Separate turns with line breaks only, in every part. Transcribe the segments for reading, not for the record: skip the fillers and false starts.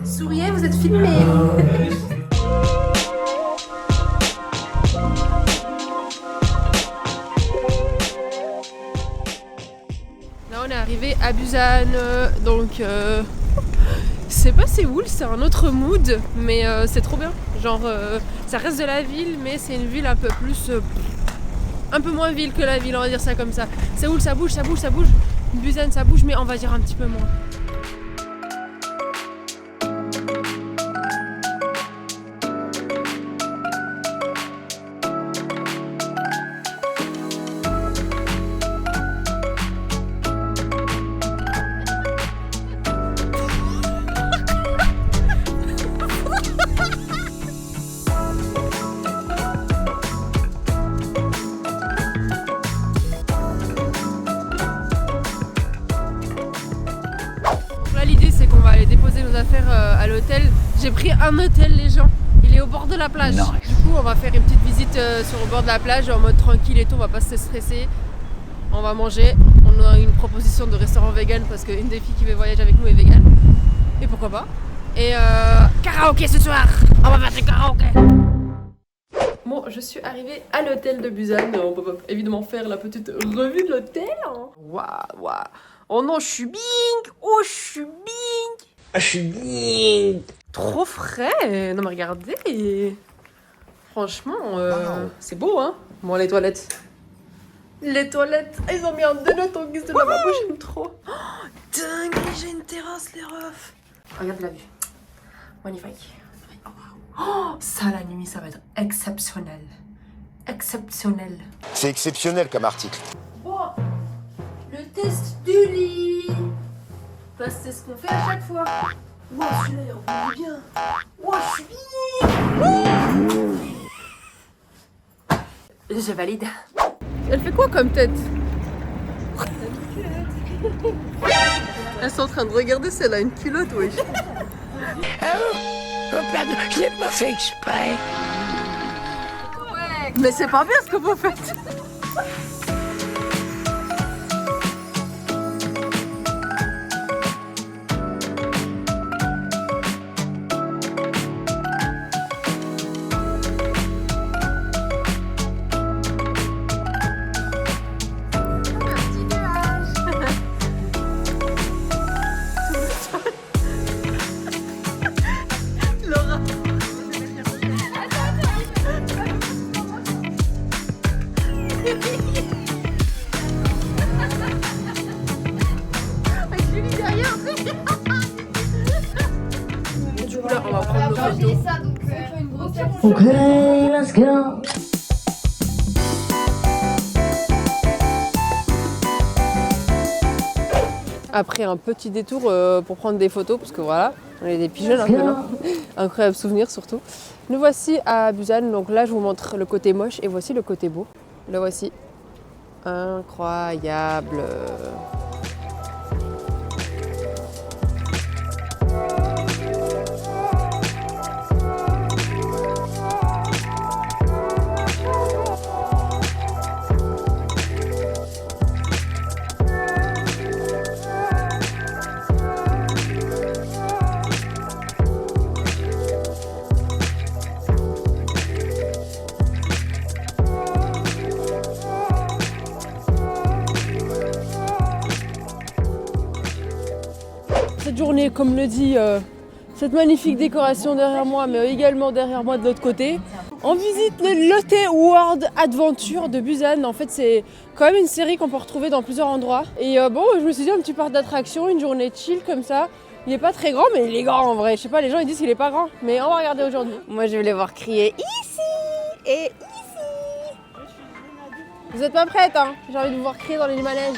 Souriez, vous êtes filmés. Là on est arrivé à Busan, donc c'est pas Séoul, c'est un autre mood, mais c'est trop bien. Genre ça reste de la ville, mais c'est une ville un peu plus, un peu moins ville que la ville, on va dire ça comme ça. Séoul ça bouge, ça bouge, ça bouge. Busan ça bouge, mais on va dire un petit peu moins. L'idée c'est qu'on va aller déposer nos affaires à l'hôtel. J'ai pris un hôtel les gens, il est au bord de la plage. Nice. Du coup on va faire une petite visite sur le bord de la plage en mode tranquille et tout, on va pas se stresser. On va manger, on a une proposition de restaurant vegan parce qu'une des filles qui veut voyager avec nous est vegan. Et pourquoi pas. Et karaoké ce soir, on va faire du karaoké. Bon, je suis arrivée à l'hôtel de Busan, on peut évidemment faire la petite revue de l'hôtel. Waouh, waouh. Oh non, je suis bing! Oh, je suis bing!
Je suis bing!
Trop frais! Non mais regardez! Franchement, c'est beau, hein? Bon, les toilettes. Les toilettes, ils ont mis un donut en guise de lavabo, j'aime trop. Oh, dingue, j'ai une terrasse, les refs. Regarde la vue. Magnifique. Oh, ça la nuit, ça va être exceptionnel. Exceptionnel.
C'est exceptionnel comme article.
Oh, le test du lit. Parce que c'est ce qu'on fait à chaque fois. Wow, celui-là, il est bien. Wow, je suis bien. Je valide. Elle fait quoi comme tête? Elles sont en train de regarder si elle a une culotte, wesh.
Je l'ai pas fait exprès.
Ouais. Mais c'est pas bien ce que vous faites. Du coup là on va prendre nos photos.
Ok, let's go.
Après un petit détour pour prendre des photos, parce que voilà, on est des pigeons un peu, non? Incroyable souvenir surtout. Nous voici à Busan, donc là je vous montre le côté moche et voici le côté beau. Le voici. Incroyable. Cette journée, comme le dit cette magnifique décoration derrière moi, mais également derrière moi de l'autre côté, on visite le Lotte World Adventure de Busan. En fait, c'est quand même une série qu'on peut retrouver dans plusieurs endroits. Et bon, je me suis dit un petit parc d'attractions, une journée chill comme ça. Il est pas très grand, mais il est grand en vrai. Je sais pas, les gens ils disent qu'il est pas grand, mais on va regarder aujourd'hui. Moi, je vais les voir crier ici et ici. Vous êtes pas prêtes, hein? J'ai envie de vous voir crier dans les manèges.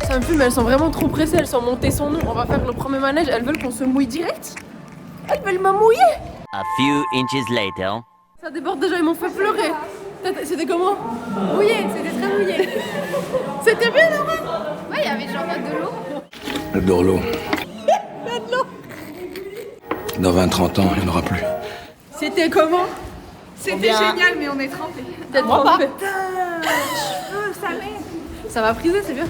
Ça me fume, elles sont vraiment trop pressées, elles sont montées son nom. On va faire le premier manège, elles veulent qu'on se mouille direct. Elles veulent me mouiller.
A few inches later.
Ça déborde déjà, ils m'ont fait pleurer. C'était comment? Mouillé, c'était très mouillé. C'était bien, Laura?
Ouais, il y avait J'adore l'eau. Dans 20-30 ans, il n'y en aura plus.
C'était comment?
C'était génial, mais on est trempés.
Peut-être trempé.
Ça va friser, c'est bien.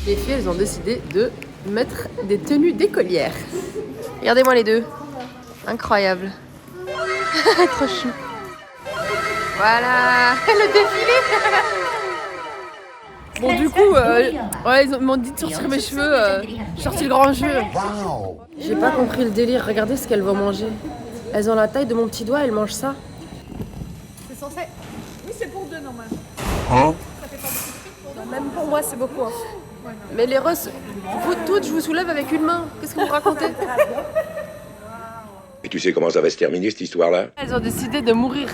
Les filles, elles ont décidé de mettre des tenues d'écolières. Regardez-moi les deux. Incroyable. Trop chou. Voilà, le défilé. Bon, du coup, ouais, ils m'ont dit de sortir mes cheveux. J'ai sorti le grand jeu. J'ai pas compris le délire. Regardez ce qu'elles vont manger. Elles ont la taille de mon petit doigt, elles mangent ça.
C'est censé. Oui, c'est pour deux normalement.
Hein?
Même pour moi, c'est beaucoup. Hein. Mais les Russes, vous toutes, je vous soulève avec une main. Qu'est-ce que vous racontez?
Et tu sais comment ça va se terminer cette histoire-là?
Elles ont décidé de mourir.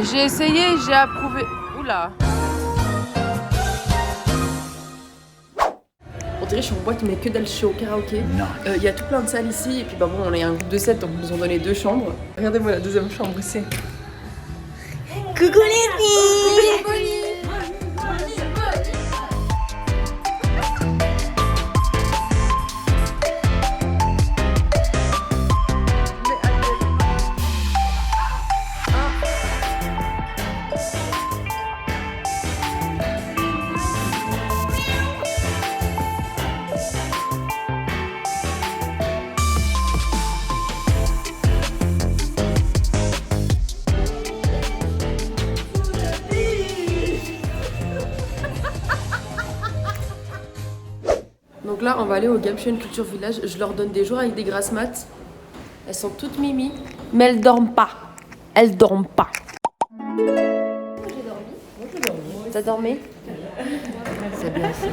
J'ai essayé, j'ai approuvé. Oula. On dirait que je suis en boîte, mais que dalle, je suis au karaoké. Il y a tout plein de salles ici, et puis bah bon, on est un groupe de 7, donc ils nous ont donné 2 chambres. Regardez-moi la deuxième chambre, c'est...
Coucou les filles.
Donc là, on va aller au Gamshen Culture Village. Je leur donne des jours avec des grasses mat. Elles sont toutes mimi, mais elles dorment pas. Elles dorment pas. J'ai dormi. T'as dormi? C'est bien ça.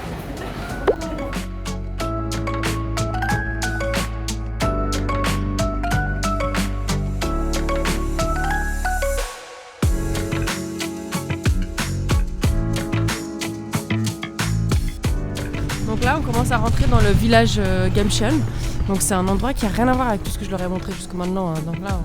Donc là, on commence à rentrer dans le village Gamshen. Donc c'est un endroit qui a rien à voir avec tout ce que je leur ai montré jusqu'à maintenant. Hein. Donc là,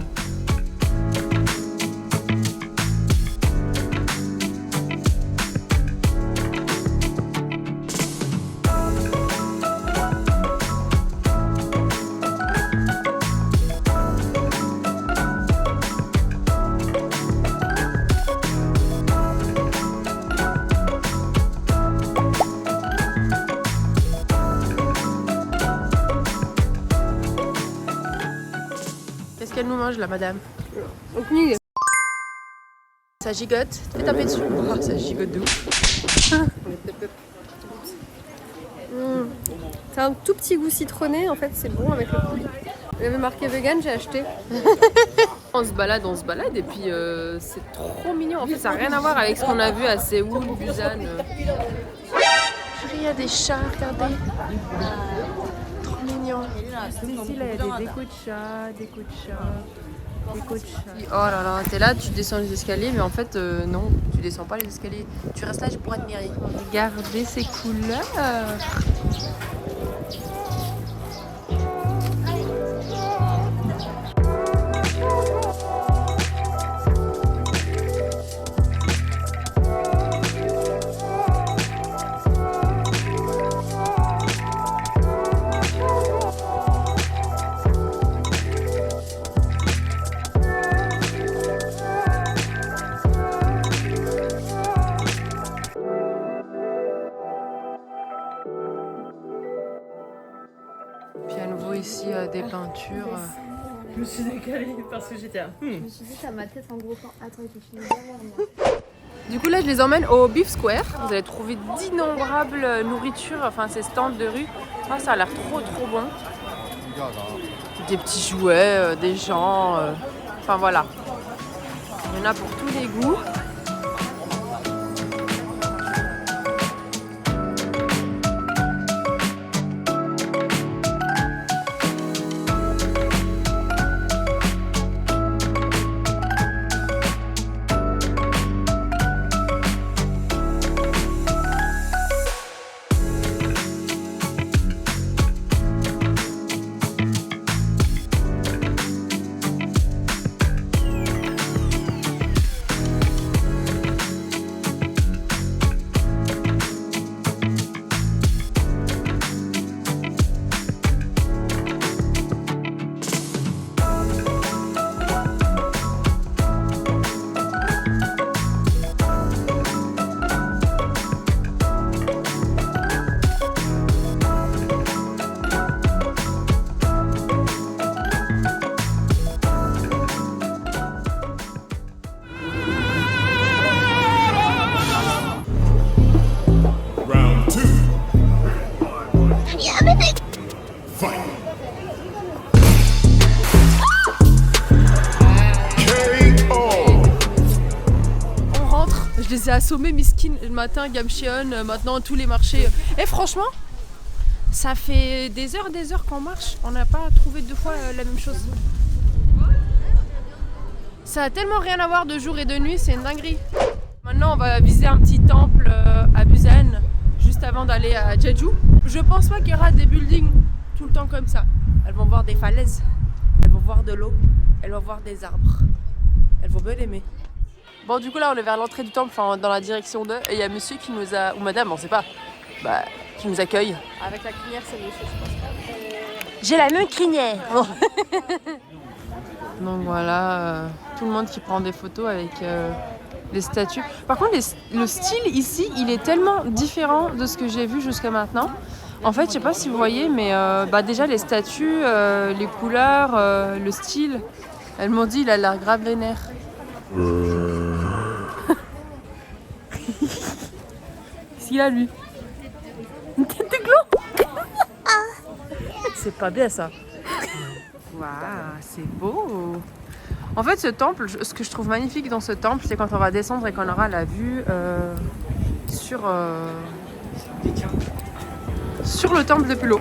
qu'est-ce qu'elle nous mange là, madame? Aucune idée. Ça gigote. Fais taper dessus. Oh, ça gigote de ouf.
C'est un tout petit goût citronné, en fait, c'est bon avec le poulet. Il y avait marqué vegan, j'ai acheté.
On se balade, et puis c'est trop mignon. En fait, ça n'a rien à voir avec ce qu'on a vu à Séoul, Busan. Il y a des chats, regardez. Trop mignon. Ici, là, il y a des décos de chats, des chats. Oh là là, t'es là, tu descends les escaliers, mais en fait, non, tu descends pas les escaliers. Tu restes là pour admirer. Regardez ces couleurs. Puis à nouveau ici des peintures.
Je me suis décalée parce que j'étais là.
Je me suis dit, t'as ma tête en gros plan. Attends, il faut filmer derrière moi.
Du coup là je les emmène au Beef Square. Vous allez trouver d'innombrables nourritures, enfin ces stands de rue. Oh, ça a l'air trop bon. Des petits jouets, des gens, enfin voilà. Il y en a pour tous les goûts. les a assommés, miskin, le matin, Gamcheon, maintenant tous les marchés. Et franchement, ça fait des heures qu'on marche, on n'a pas trouvé 2 fois la même chose. Ça a tellement rien à voir de jour et de nuit, c'est une dinguerie. Maintenant, on va visiter un petit temple à Busan, juste avant d'aller à Jeju. Je pense pas qu'il y aura des buildings tout le temps comme ça. Elles vont voir des falaises, elles vont voir de l'eau, elles vont voir des arbres. Elles vont bien aimer. Bon, du coup, là, on est vers l'entrée du temple, enfin, dans la direction d'eux, et il y a monsieur qui nous a, ou madame, on sait pas, bah, qui nous accueille. Avec la crinière, c'est monsieur, je pense.
J'ai la même crinière.
Donc voilà, tout le monde qui prend des photos avec les statues. Par contre, le style ici, il est tellement différent de ce que j'ai vu jusqu'à maintenant. En fait, je sais pas si vous voyez, mais bah, déjà les statues, les couleurs, le style, elles m'ont dit il a l'air grave vénère. Qu'est-ce qu'il a lui? Une tête de gland. C'est pas bien ça. Waouh, c'est beau. En fait, ce temple, ce que je trouve magnifique dans ce temple, c'est quand on va descendre et qu'on aura la vue sur le temple de plus haut.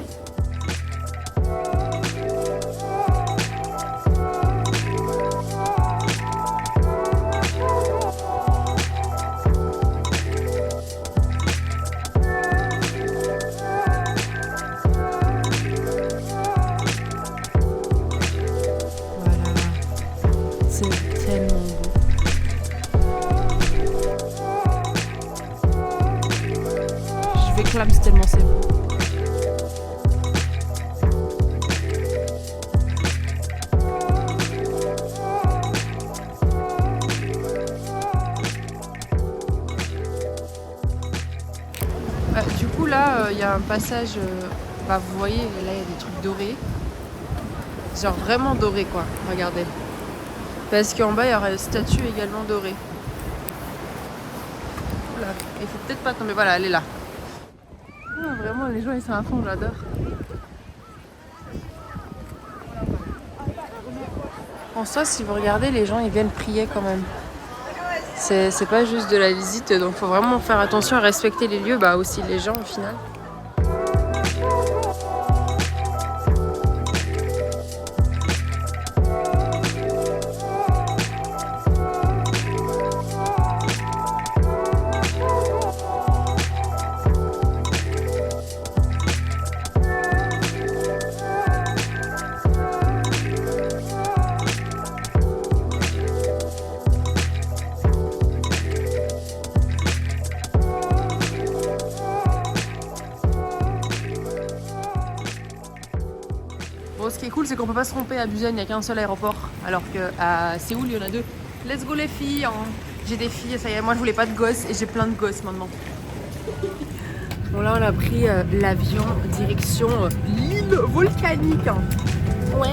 C'est tellement c'est beau. Du coup là, il y a un passage, bah, vous voyez, là il y a des trucs dorés. Genre vraiment dorés quoi, regardez. Parce qu'en bas il y aura une statue également dorée. Oula, il faut peut-être pas tomber, voilà, elle est là. Ah, vraiment, les gens ils sont à fond, j'adore. En soi, si vous regardez, les gens ils viennent prier quand même. C'est pas juste de la visite, donc faut vraiment faire attention à respecter les lieux, bah aussi les gens au final. Bon, ce qui est cool, c'est qu'on peut pas se tromper à Busan, il n'y a qu'un seul aéroport, alors qu'à Séoul, il y en a 2. Let's go les filles, hein. J'ai des filles, ça y est, moi je voulais pas de gosses et j'ai plein de gosses maintenant. Bon là, on a pris l'avion direction l'île volcanique. Ouais.